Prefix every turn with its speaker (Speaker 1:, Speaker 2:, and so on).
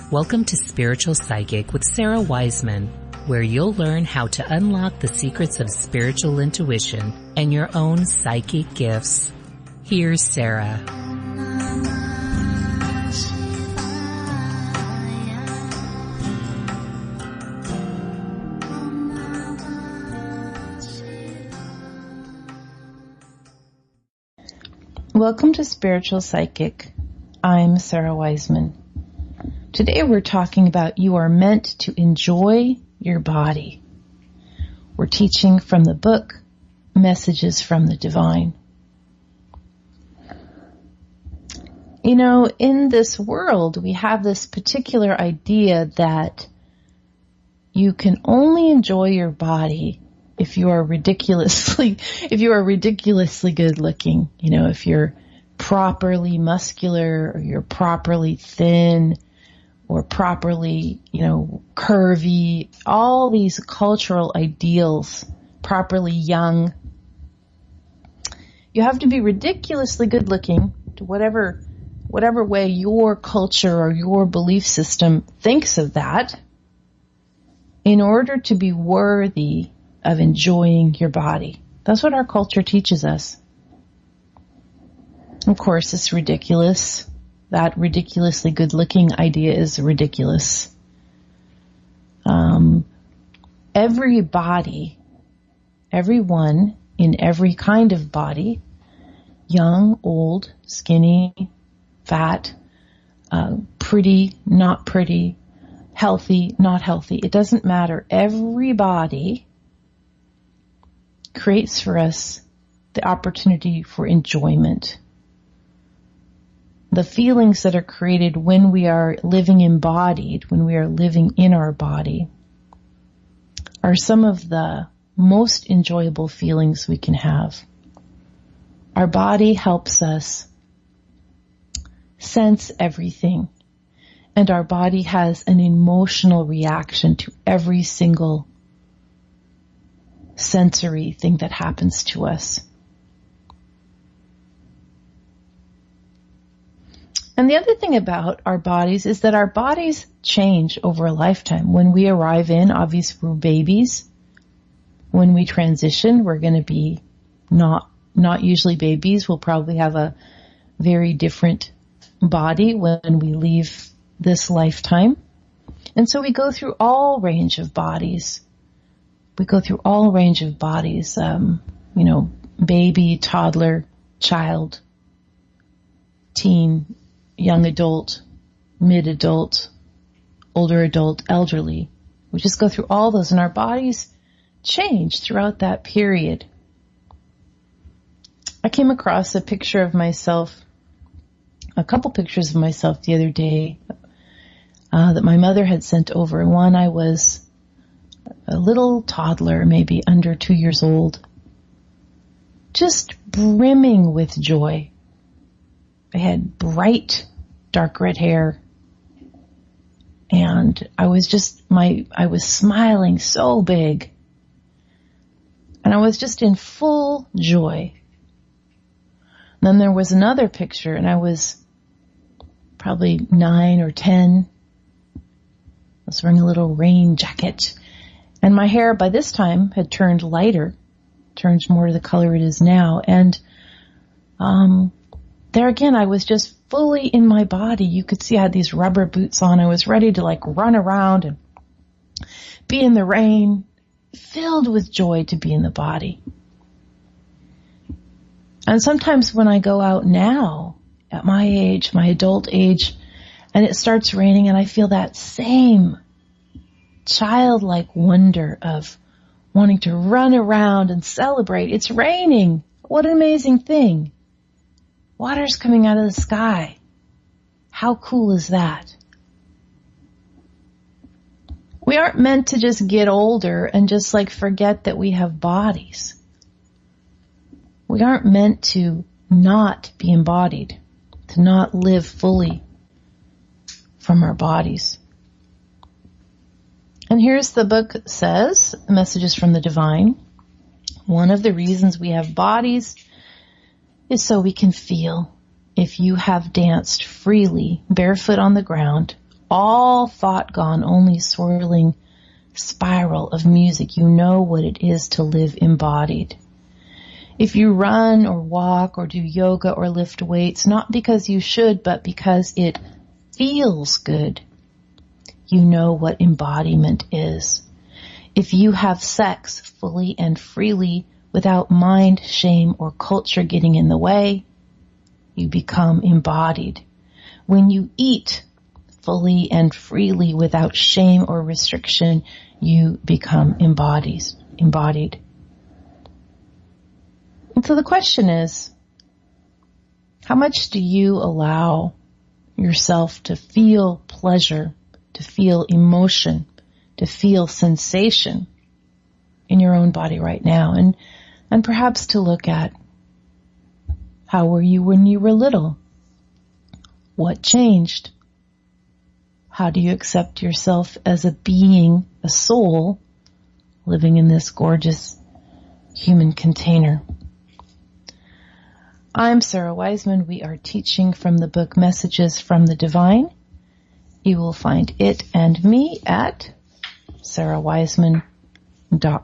Speaker 1: Welcome to Spiritual Psychic with Sarah Wiseman, where you'll learn how to unlock the secrets of spiritual intuition and your own psychic gifts. Here's Sarah.
Speaker 2: Welcome to Spiritual Psychic. I'm Sarah Wiseman. Today we're talking about you are meant to enjoy your body. We're teaching from the book, Messages from the Divine. You know, in this world, we have this particular idea that you can only enjoy your body if you are ridiculously good looking. You know, if you're properly muscular, or you're properly thin, or properly, curvy, all these cultural ideals, properly young. You have to be ridiculously good looking to whatever way your culture or your belief system thinks of that in order to be worthy of enjoying your body. That's what our culture teaches us. Of course, it's ridiculous. That ridiculously good-looking idea is ridiculous. Every body, everyone in every kind of body, young, old, skinny, fat, pretty, not pretty, healthy, not healthy, it doesn't matter. Every body creates for us the opportunity for enjoyment. The feelings that are created when we are living embodied, when we are living in our body, are some of the most enjoyable feelings we can have. Our body helps us sense everything, and our body has an emotional reaction to every single sensory thing that happens to us. And the other thing about our bodies is that our bodies change over a lifetime. When we arrive in, obviously we're babies. When we transition, we're going to be not usually babies. We'll probably have a very different body when we leave this lifetime. And so we go through all range of bodies. Baby, toddler, child, teen, young adult, mid-adult, older adult, elderly. We just go through all those, and our bodies change throughout that period. I came across a couple pictures of myself the other day that my mother had sent over. One, I was a little toddler, maybe under 2 years old, just brimming with joy. I had bright, dark red hair, and I was smiling so big, and I was just in full joy. And then there was another picture, and I was probably 9 or 10. I was wearing a little rain jacket, and my hair by this time had turned lighter, turned more to the color it is now, and there again, I was just fully in my body. You could see I had these rubber boots on. I was ready to run around and be in the rain, filled with joy to be in the body. And sometimes when I go out now, at my age, my adult age, and it starts raining and I feel that same childlike wonder of wanting to run around and celebrate. It's raining. What an amazing thing. Water's coming out of the sky. How cool is that? We aren't meant to just get older and just forget that we have bodies. We aren't meant to not be embodied, to not live fully from our bodies. And here's the book says, Messages from the Divine. One of the reasons we have bodies is so we can feel. If you have danced freely, barefoot on the ground, all thought gone, only swirling spiral of music. You know what it is to live embodied. If you run or walk or do yoga or lift weights, not because you should, but because it feels good, you know what embodiment is. If you have sex fully and freely without mind, shame, or culture getting in the way, you become embodied. When you eat fully and freely without shame or restriction, you become embodied. And so the question is, how much do you allow yourself to feel pleasure, to feel emotion, to feel sensation in your own body right now? And perhaps to look at, how were you when you were little? What changed? How do you accept yourself as a being, a soul, living in this gorgeous human container? I'm Sarah Wiseman. We are teaching from the book Messages from the Divine. You will find it and me at sarahwiseman.com.